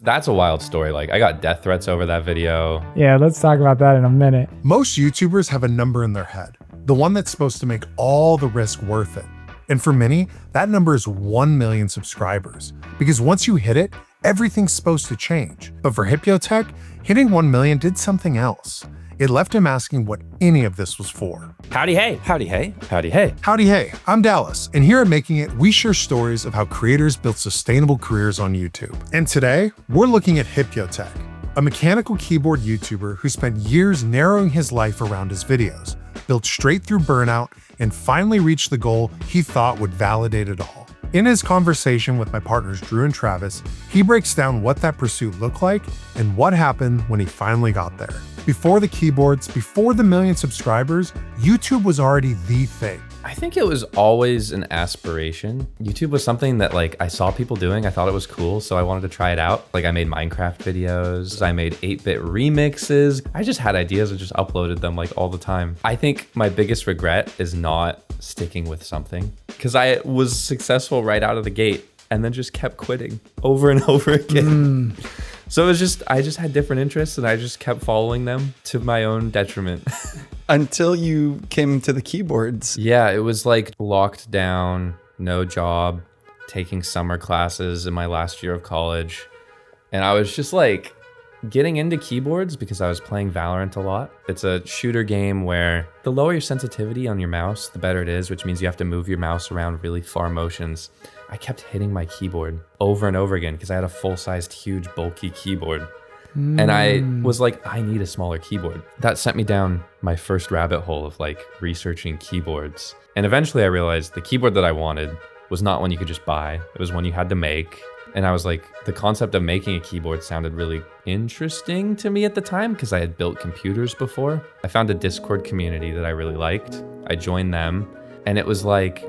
That's a wild story. Like, I got death threats over that video. Yeah, let's talk about that in a minute. Most YouTubers have a number in their head, the one that's supposed to make all the risk worth it. And for many, that number is 1 million subscribers. Because once you hit it, everything's supposed to change. But for Hipyo Tech, hitting 1 million did something else. It left him asking what any of this was for. Howdy hey. Howdy hey. Howdy hey. Howdy hey, I'm Dallas, and here at Making It, we share stories of how creators build sustainable careers on YouTube. And today, we're looking at Hipyo Tech, a mechanical keyboard YouTuber who spent years narrowing his life around his videos, built straight through burnout, and finally reached the goal he thought would validate it all. In his conversation with my partners Drew and Travis, he breaks down what that pursuit looked like and what happened when he finally got there. Before the keyboards, before the 1 million subscribers, YouTube was already the thing. I think it was always an aspiration. YouTube was something that like I saw people doing. I thought it was cool, so I wanted to try it out. Like I made Minecraft videos. I made 8-bit remixes. I just had ideas and just uploaded them like all the time. I think my biggest regret is not sticking with something because I was successful right out of the gate and then just kept quitting over and over again. So it was just, I just had different interests and I just kept following them to my own detriment. Until you came to the keyboards. Yeah, it was like locked down, no job, taking summer classes in my last year of college. And I was just like getting into keyboards because I was playing Valorant a lot. It's a shooter game where the lower your sensitivity on your mouse, the better it is, which means you have to move your mouse around really far motions. I kept hitting my keyboard over and over again because I had a full-sized, huge, bulky keyboard. And I was like, I need a smaller keyboard. That sent me down my first rabbit hole of like researching keyboards. And eventually I realized the keyboard that I wanted was not one you could just buy. It was one you had to make. And I was like, the concept of making a keyboard sounded really interesting to me at the time because I had built computers before. I found a Discord community that I really liked. I joined them and it was like,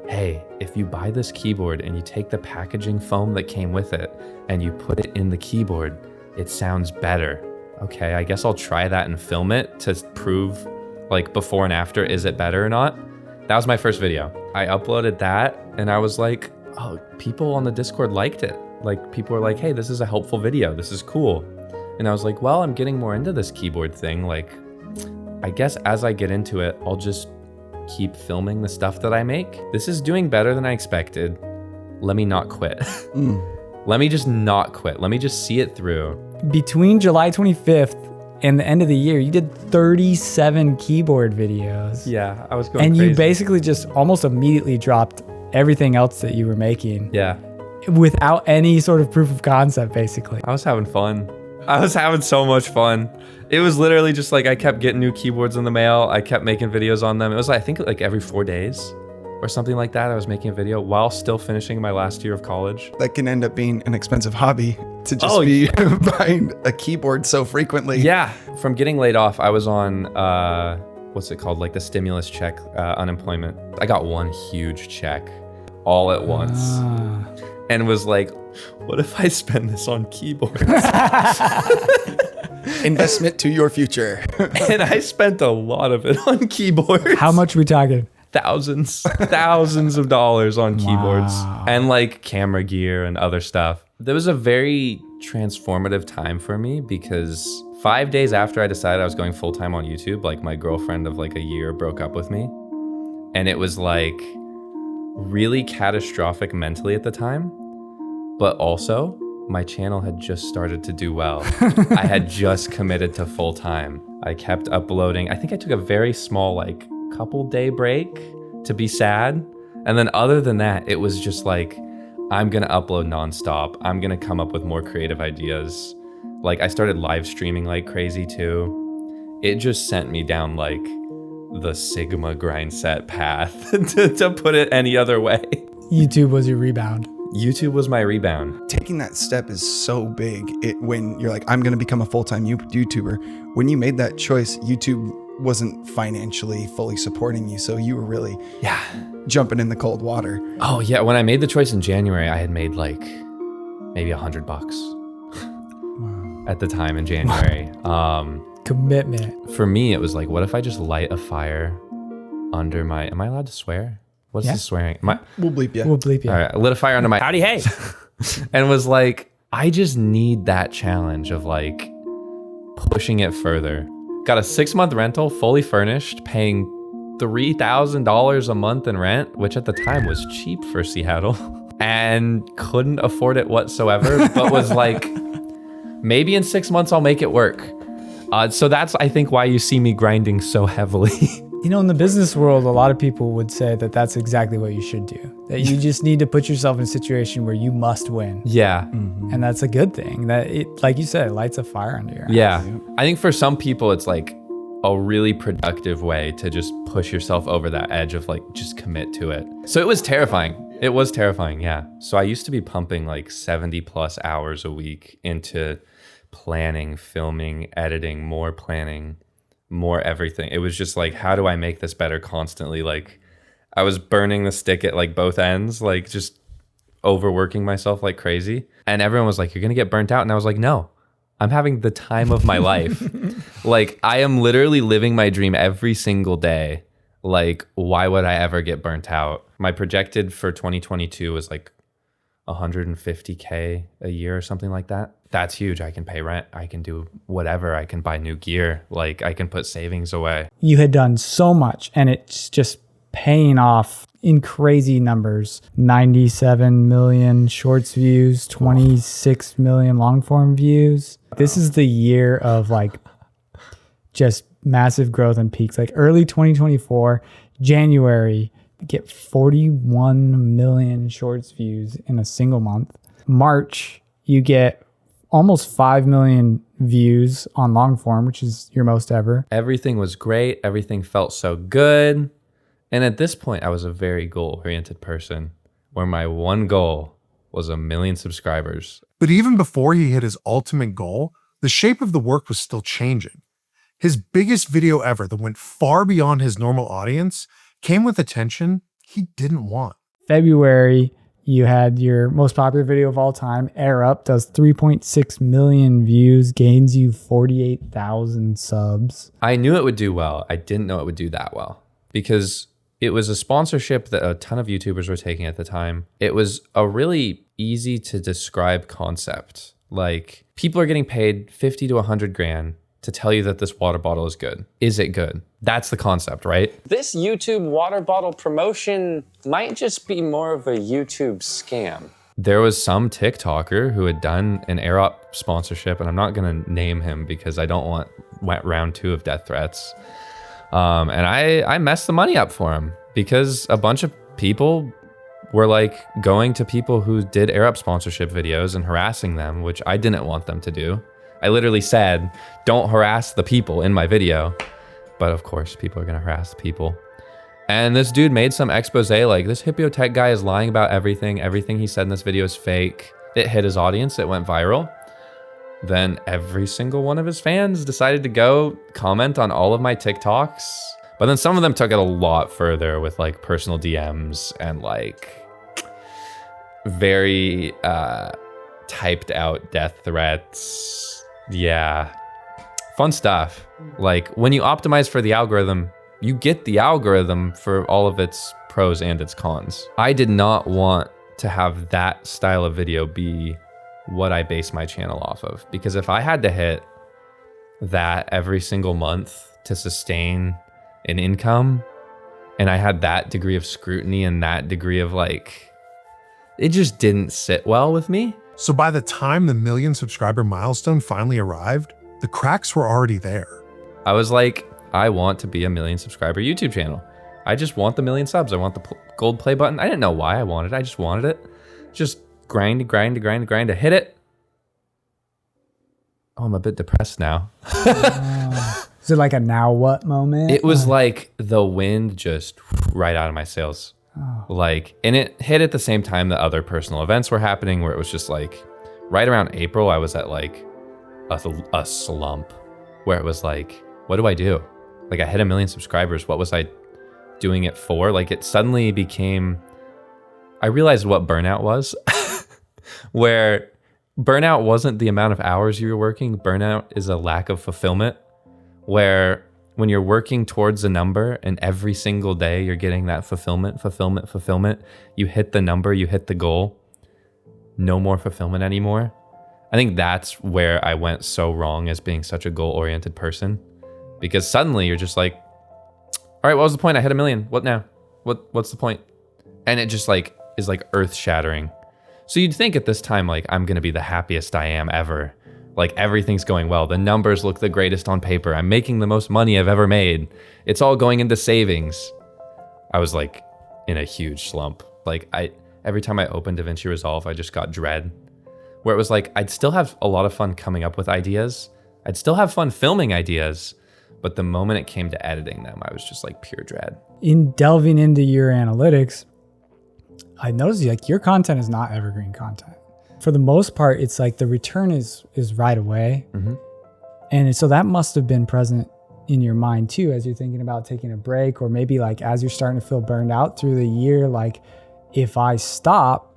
hey, if you buy this keyboard and you take the packaging foam that came with it and you put it in the keyboard, it sounds better. Okay, I guess I'll try that and film it to prove like before and after, is it better or not? That was my first video. I uploaded that and I was like, oh, people on the Discord liked it. Like people were like, hey, this is a helpful video. This is cool. And I was like, well, I'm getting more into this keyboard thing. Like, I guess as I get into it, I'll just keep filming the stuff that I make. This is doing better than I expected. Let me not quit. Let me just not quit. Let me just see it through. Between July 25th and the end of the year, you did 37 keyboard videos. Yeah, I was going and crazy. you basically just almost immediately dropped everything else that you were making. Yeah. Without any sort of proof of concept, basically. I was having fun. I was having so much fun. It was literally just like I kept getting new keyboards in the mail. I kept making videos on them. It was I think like every 4 days or something like that. I was making a video while still finishing my last year of college. That can end up being an expensive hobby to just be buying a keyboard so frequently. Yeah. From getting laid off, I was on, what's it called? Like the stimulus check, unemployment. I got one huge check all at once and was like, what if I spend this on keyboards? Investment to your future. And I spent a lot of it on keyboards. How much are we talking? Thousands of dollars on keyboards and like camera gear and other stuff. There was a very transformative time for me because 5 days after I decided I was going full-time on YouTube, like my girlfriend of like a year broke up with me. And it was like really catastrophic mentally at the time. But also my channel had just started to do well. I had just committed to full-time. I kept uploading. I think I took a very small like couple day break to be sad. And then other than that, it was just like, I'm gonna upload nonstop. I'm gonna come up with more creative ideas. Like I started live streaming like crazy too. It just sent me down like the Sigma grind set path to put it any other way. YouTube was your rebound. YouTube was my rebound. Taking that step is so big. When you're like, I'm going to become a full-time YouTuber. When you made that choice, YouTube wasn't financially fully supporting you. So you were really jumping in the cold water. Oh yeah. When I made the choice in January, I had made like maybe $100 at the time in January. Commitment. For me, it was like, what if I just light a fire under my, am I allowed to swear? What's the swearing? We'll bleep you. We'll bleep you. All right, I lit a fire under my howdy hey and was like, I just need that challenge of like pushing it further. Got a 6-month rental, fully furnished, paying $3,000 a month in rent, which at the time was cheap for Seattle, and couldn't afford it whatsoever, but was like, maybe in 6 months I'll make it work. So that's, I think, why you see me grinding so heavily. You know, in the business world, a lot of people would say that that's exactly what you should do. That you just need to put yourself in a situation where you must win. Yeah. And that's a good thing. That it, like you said, it lights a fire under your eyes. Yeah. I think for some people, it's like a really productive way to just push yourself over that edge of like, just commit to it. So it was terrifying. It was terrifying. Yeah. So I used to be pumping like 70 plus hours a week into planning, filming, editing, more planning, more everything. It was just like, how do I make this better constantly? Like I was burning the stick at like both ends, like just overworking myself like crazy. And everyone was like, you're going to get burnt out. And I was like, no, I'm having the time of my life. Like I am literally living my dream every single day. Like, why would I ever get burnt out? My projected for 2022 was like 150K a year or something like that. That's huge. I can pay rent. I can do whatever. I can buy new gear. Like I can put savings away. You had done so much and it's just paying off in crazy numbers. 97 million shorts views, 26 million long form views. This is the year of like just massive growth and peaks. Like early 2024, January, get 41 million shorts views in a single month. March, you get almost 5 million views on long form, which is your most ever. Everything was great. Everything felt so good. And at this point, I was a very goal-oriented person where my one goal was 1 million subscribers. But even before he hit his ultimate goal, the shape of the work was still changing. His biggest video ever that went far beyond his normal audience came with attention he didn't want. February, you had your most popular video of all time, Air Up, does 3.6 million views, gains you 48,000 subs. I knew it would do well. I didn't know it would do that well because it was a sponsorship that a ton of YouTubers were taking at the time. It was a really easy to describe concept. Like people are getting paid 50 to 100 grand to tell you that this water bottle is good. Is it good? That's the concept, right? This YouTube water bottle promotion might just be more of a YouTube scam. There was some TikToker who had done an Air Up sponsorship, and I'm not gonna name him because I don't want round 2 of death threats. And I messed the money up for him because a bunch of people were like going to people who did Air Up sponsorship videos and harassing them, which I didn't want them to do. I literally said, don't harass the people in my video. But of course, people are gonna harass the people. And this dude made some expose like, this Hipyo Tech guy is lying about everything. Everything he said in this video is fake. It hit his audience, it went viral. Then every single one of his fans decided to go comment on all of my TikToks. But then some of them took it a lot further with like personal DMs and like very typed out death threats. Yeah, fun stuff. Like when you optimize for the algorithm, you get the algorithm for all of its pros and its cons. I did not want to have that style of video be what I base my channel off of, because if I had to hit that every single month to sustain an income, and I had that degree of scrutiny and that degree of like, it just didn't sit well with me. So by the time the 1 million subscriber milestone finally arrived, the cracks were already there. I was like, I want to be a 1 million subscriber YouTube channel. I just want the 1 million subs. I want the gold play button. I didn't know why I wanted it. I just wanted it. Just grind to hit it. Oh, I'm a bit depressed now. Is it like a now what moment? It was like the wind just right out of my sails. Oh. Like, and it hit at the same time that other personal events were happening where it was just like, right around April, I was at like a slump where it was like, what do I do? Like I hit 1 million subscribers. What was I doing it for? Like it suddenly became, I realized what burnout was, where burnout wasn't the amount of hours you were working. Burnout is a lack of fulfillment, where when you're working towards a number and every single day you're getting that fulfillment, you hit the number, you hit the goal, no more fulfillment anymore. I think that's where I went so wrong as being such a goal-oriented person, because suddenly you're just like, all right, what was the point? I hit 1 million. What now? What's the point? And it just like is like earth-shattering. So you'd think at this time, like, I'm gonna be the happiest I am ever. Like, everything's going well. The numbers look the greatest on paper. I'm making the most money I've ever made. It's all going into savings. I was like in a huge slump. Like, every time I opened DaVinci Resolve, I just got dread, where it was like, I'd still have a lot of fun coming up with ideas. I'd still have fun filming ideas, but the moment it came to editing them, I was just like pure dread. In delving into your analytics, I noticed like your content is not evergreen content. For the most part, it's like the return is right away. Mm-hmm. And so that must have been present in your mind too, as you're thinking about taking a break, or maybe like as you're starting to feel burned out through the year, like if I stop,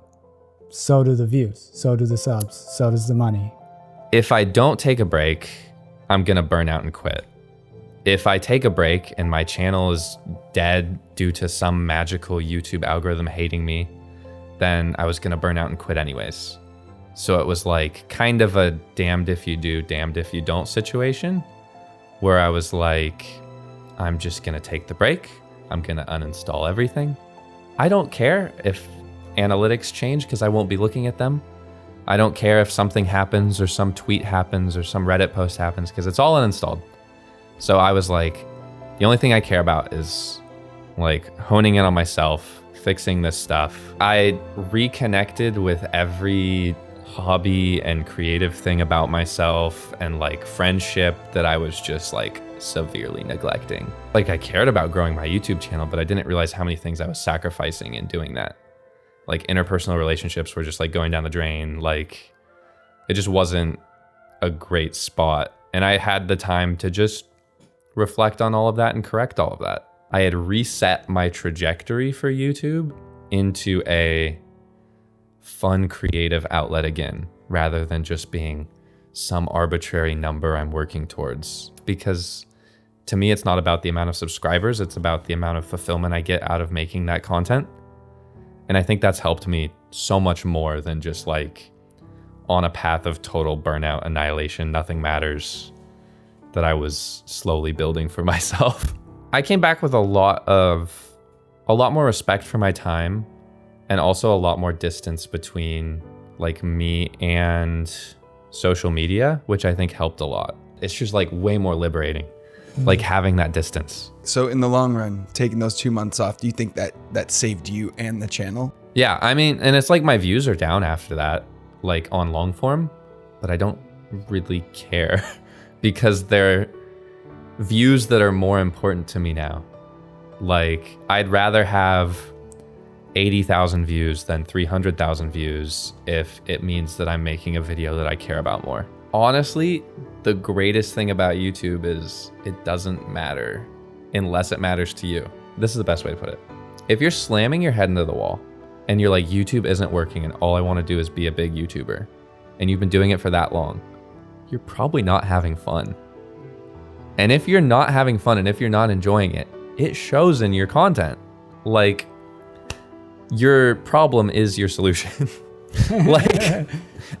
so do the views, so do the subs, so does the money. If I don't take a break, I'm gonna burn out and quit. If I take a break and my channel is dead due to some magical YouTube algorithm hating me, then I was gonna burn out and quit anyways. So it was like kind of a damned if you do, damned if you don't situation, where I was like, I'm just gonna take the break. I'm gonna uninstall everything. I don't care if analytics change because I won't be looking at them. I don't care if something happens or some tweet happens or some Reddit post happens because it's all uninstalled. So I was like, the only thing I care about is like honing in on myself, fixing this stuff. I reconnected with every hobby and creative thing about myself and like friendship that I was just like severely neglecting. Like, I cared about growing my YouTube channel, but I didn't realize how many things I was sacrificing in doing that. Like, interpersonal relationships were just like going down the drain. Like, it just wasn't a great spot. And I had the time to just reflect on all of that and correct all of that. I had reset my trajectory for YouTube into a fun, creative outlet again, rather than just being some arbitrary number I'm working towards. Because to me, it's not about the amount of subscribers, it's about the amount of fulfillment I get out of making that content. And I think that's helped me so much more than just like on a path of total burnout, annihilation, nothing matters, that I was slowly building for myself. I came back with a lot more respect for my time, and also a lot more distance between like me and social media, which I think helped a lot. It's just like way more liberating, like having that distance. So in the long run, taking those 2 months off, do you think that saved you and the channel? Yeah, I mean, and it's like my views are down after that, like on long form, but I don't really care because they're views that are more important to me now. Like, I'd rather have 80,000 views than 300,000 views if it means that I'm making a video that I care about more. Honestly, the greatest thing about YouTube is it doesn't matter unless it matters to you. This is the best way to put it. If you're slamming your head into the wall and you're like, YouTube isn't working and all I want to do is be a big YouTuber, and you've been doing it for that long, you're probably not having fun. And if you're not having fun and if you're not enjoying it, it shows in your content. Like, your problem is your solution. Like,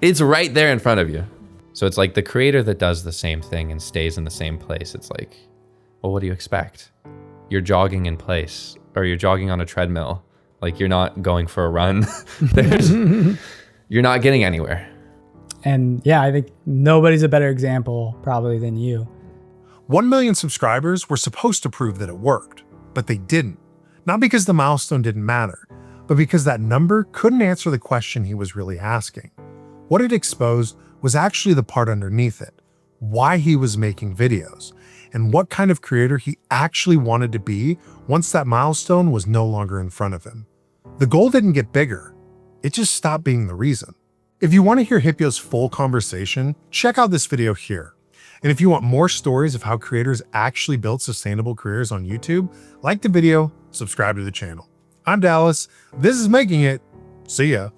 it's right there in front of you. So it's like the creator that does the same thing and stays in the same place. It's like, well, what do you expect? You're jogging in place, or you're jogging on a treadmill. Like, you're not going for a run. You're not getting anywhere. And yeah, I think nobody's a better example probably than you. 1 million subscribers were supposed to prove that it worked, but they didn't. Not because the milestone didn't matter, but because that number couldn't answer the question he was really asking. What it exposed was actually the part underneath it, why he was making videos, and what kind of creator he actually wanted to be once that milestone was no longer in front of him. The goal didn't get bigger, it just stopped being the reason. If you want to hear Hipyo's full conversation, check out this video here. And if you want more stories of how creators actually build sustainable careers on YouTube, like the video, subscribe to the channel. I'm Dallas, this is Making It. See ya.